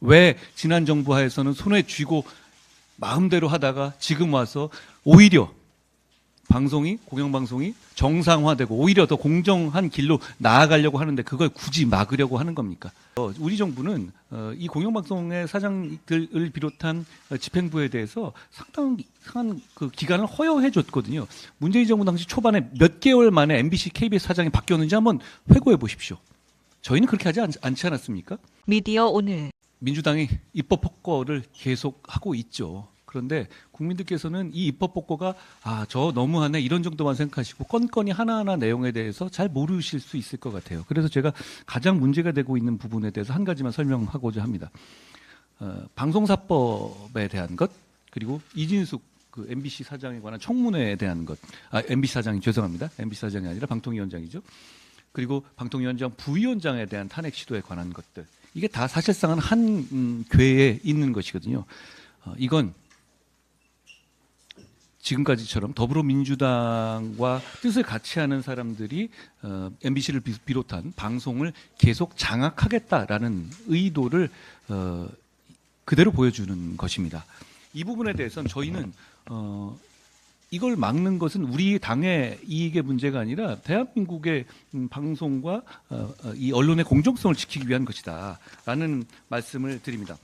왜 지난 정부 하에서는 손에 쥐고 마음대로 하다가 지금 와서 오히려 공영방송이 정상화되고 오히려 더 공정한 길로 나아가려고 하는데 그걸 굳이 막으려고 하는 겁니까? 우리 정부는 이 공영방송의 사장들을 비롯한 집행부에 대해서 상당한 그 기간을 허용해 줬거든요. 문재인 정부 당시 초반에 몇 개월 만에 MBC, KBS 사장이 바뀌었는지 한번 회고해 보십시오. 저희는 그렇게 하지 않지 않았습니까? 미디어 오늘 민주당이 입법 폭거를 계속하고 있죠. 그런데 국민들께서는 이 입법 폭거가 저 너무하네 이런 정도만 생각하시고 건건이 하나하나 내용에 대해서 잘 모르실 수 있을 것 같아요. 그래서 제가 가장 문제가 되고 있는 부분에 대해서 한 가지만 설명하고자 합니다. 방송사법에 대한 것, 그리고 이진숙 그 MBC 사장에 관한 청문회에 대한 것, MBC 사장이 죄송합니다. MBC 사장이 아니라 방통위원장이죠. 그리고 방통위원장 부위원장에 대한 탄핵 시도에 관한 것들, 이게 다 사실상은 한 궤에 있는 것이거든요. 이건 지금까지처럼 더불어민주당과 뜻을 같이 하는 사람들이 MBC를 비롯한 방송을 계속 장악하겠다라는 의도를 그대로 보여주는 것입니다. 이 부분에 대해서는 저희는 이걸 막는 것은 우리 당의 이익의 문제가 아니라 대한민국의 방송과 이 언론의 공정성을 지키기 위한 것이다라는 말씀을 드립니다.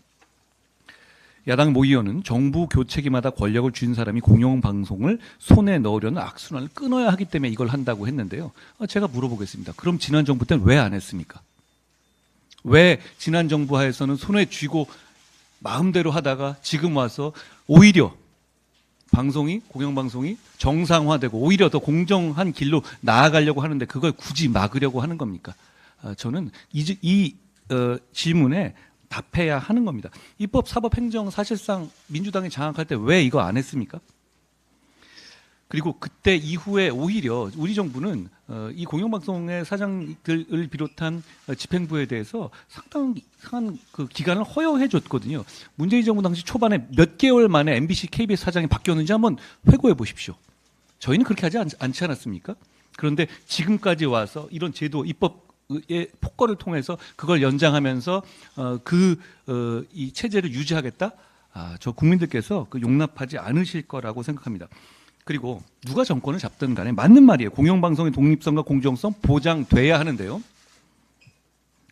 야당 모 의원은 정부 교체기마다 권력을 쥔 사람이 공영방송을 손에 넣으려는 악순환을 끊어야 하기 때문에 이걸 한다고 했는데요. 제가 물어보겠습니다. 그럼 지난 정부 때는 왜 안 했습니까? 왜 지난 정부 하에서는 손에 쥐고 마음대로 하다가 지금 와서 오히려 공영방송이 정상화되고 오히려 더 공정한 길로 나아가려고 하는데 그걸 굳이 막으려고 하는 겁니까? 저는 이 질문에 답해야 하는 겁니다. 입법, 사법, 행정 사실상 민주당이 장악할 때 왜 이거 안 했습니까? 그리고 그때 이후에 오히려 우리 정부는 이 공영방송의 사장들을 비롯한 집행부에 대해서 상당한 그 기간을 허용해 줬거든요. 문재인 정부 당시 초반에 몇 개월 만에 MBC, KBS 사장이 바뀌었는지 한번 회고해 보십시오. 저희는 그렇게 하지 않지 않았습니까? 그런데 지금까지 와서 이런 제도, 입법의 폭거를 통해서 그걸 연장하면서 이 체제를 유지하겠다? 저 국민들께서 그 용납하지 않으실 거라고 생각합니다. 그리고 누가 정권을 잡든 간에 맞는 말이에요. 공영방송의 독립성과 공정성 보장돼야 하는데요.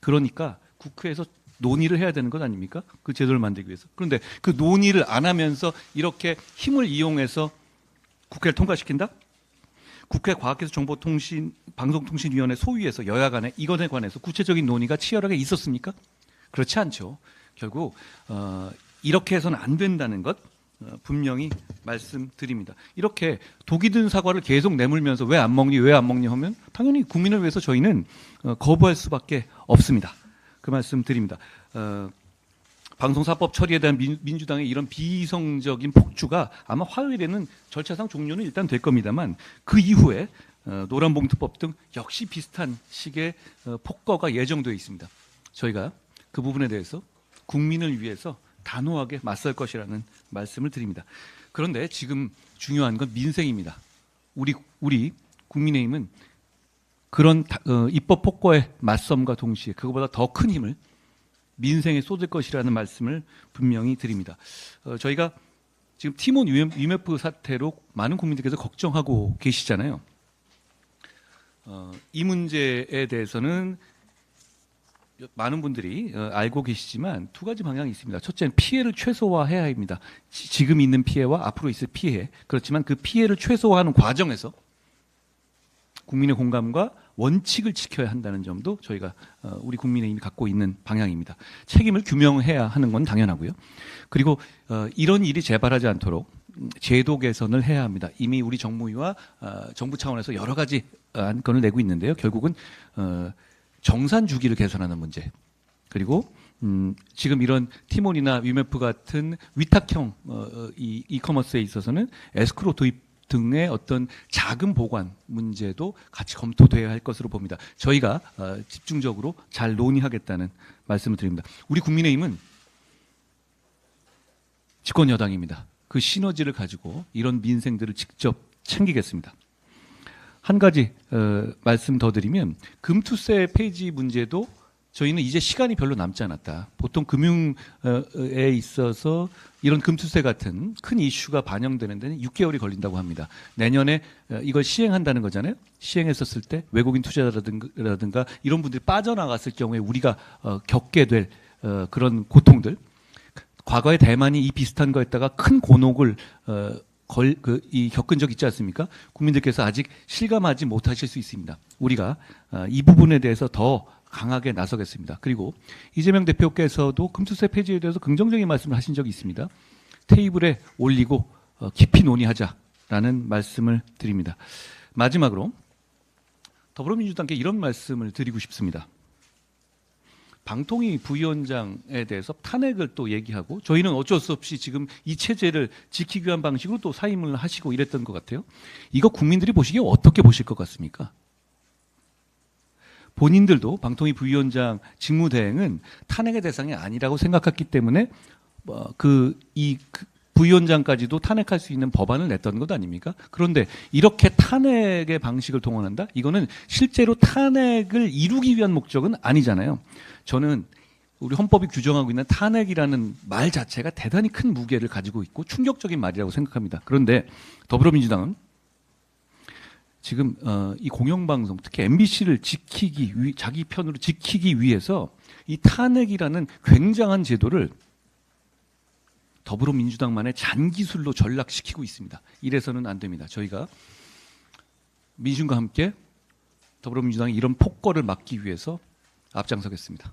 그러니까 국회에서 논의를 해야 되는 것 아닙니까? 그 제도를 만들기 위해서. 그런데 그 논의를 안 하면서 이렇게 힘을 이용해서 국회를 통과시킨다? 국회 과학기술정보통신방송통신위원회 소위에서 여야 간에 이것에 관해서 구체적인 논의가 치열하게 있었습니까? 그렇지 않죠. 결국 이렇게 해서는 안 된다는 것 분명히 말씀드립니다. 이렇게 독이 든 사과를 계속 내물면서 왜 안 먹니 하면 당연히 국민을 위해서 저희는 거부할 수밖에 없습니다. 그 말씀 드립니다. 방송사법 처리에 대한 민주당의 이런 비이성적인 폭주가 아마 화요일에는 절차상 종료는 일단 될 겁니다만 그 이후에 노란봉투법 등 역시 비슷한 식의 폭거가 예정되어 있습니다. 저희가 그 부분에 대해서 국민을 위해서 단호하게 맞설 것이라는 말씀을 드립니다. 그런데 지금 중요한 건 민생입니다. 우리 국민의힘은 그런 입법 폭거의 맞섬과 동시에 그것보다 더 큰 힘을 민생에 쏟을 것이라는 말씀을 분명히 드립니다. 저희가 지금 티몬 위메프 사태로 많은 국민들께서 걱정하고 계시잖아요. 이 문제에 대해서는 많은 분들이 알고 계시지만 두 가지 방향이 있습니다. 첫째는 피해를 최소화해야 합니다. 지금 있는 피해와 앞으로 있을 피해. 그렇지만 그 피해를 최소화하는 과정에서 국민의 공감과 원칙을 지켜야 한다는 점도 저희가 우리 국민의힘이 갖고 있는 방향입니다. 책임을 규명해야 하는 건 당연하고요. 그리고 이런 일이 재발하지 않도록 제도 개선을 해야 합니다. 이미 우리 정무위와 정부 차원에서 여러 가지 안건을 내고 있는데요. 결국은 정산 주기를 개선하는 문제, 그리고 지금 이런 티몬이나 위메프 같은 위탁형 이커머스에 있어서는 에스크로 도입 등의 어떤 자금 보관 문제도 같이 검토돼야 할 것으로 봅니다. 저희가 집중적으로 잘 논의하겠다는 말씀을 드립니다. 우리 국민의힘은 집권 여당입니다. 그 시너지를 가지고 이런 민생들을 직접 챙기겠습니다. 한 가지 말씀 더 드리면 금투세 폐지 문제도 저희는 이제 시간이 별로 남지 않았다. 보통 금융에 있어서 이런 금투세 같은 큰 이슈가 반영되는 데는 6개월이 걸린다고 합니다. 내년에 이걸 시행한다는 거잖아요. 시행했었을 때 외국인 투자자라든가 이런 분들이 빠져나갔을 경우에 우리가 겪게 될 그런 고통들. 과거에 대만이 이 비슷한 거에다가 큰 곤혹을 겪은 적 있지 않습니까? 국민들께서 아직 실감하지 못하실 수 있습니다. 우리가 이 부분에 대해서 더 강하게 나서겠습니다. 그리고 이재명 대표께서도 금투세 폐지에 대해서 긍정적인 말씀을 하신 적이 있습니다. 테이블에 올리고 깊이 논의하자라는 말씀을 드립니다. 마지막으로 더불어민주당께 이런 말씀을 드리고 싶습니다. 방통위 부위원장에 대해서 탄핵을 또 얘기하고 저희는 어쩔 수 없이 지금 이 체제를 지키기 위한 방식으로 또 사임을 하시고 이랬던 것 같아요. 이거 국민들이 보시기에 어떻게 보실 것 같습니까? 본인들도 방통위 부위원장 직무대행은 탄핵의 대상이 아니라고 생각했기 때문에 부위원장까지도 탄핵할 수 있는 법안을 냈던 것 아닙니까? 그런데 이렇게 탄핵의 방식을 동원한다? 이거는 실제로 탄핵을 이루기 위한 목적은 아니잖아요. 저는 우리 헌법이 규정하고 있는 탄핵이라는 말 자체가 대단히 큰 무게를 가지고 있고 충격적인 말이라고 생각합니다. 그런데 더불어민주당은 지금 이 공영방송 특히 MBC를 자기 편으로 지키기 위해서 이 탄핵이라는 굉장한 제도를 더불어민주당만의 잔기술로 전락시키고 있습니다. 이래서는 안 됩니다. 저희가 민심과 함께 더불어민주당이 이런 폭거를 막기 위해서 앞장서겠습니다.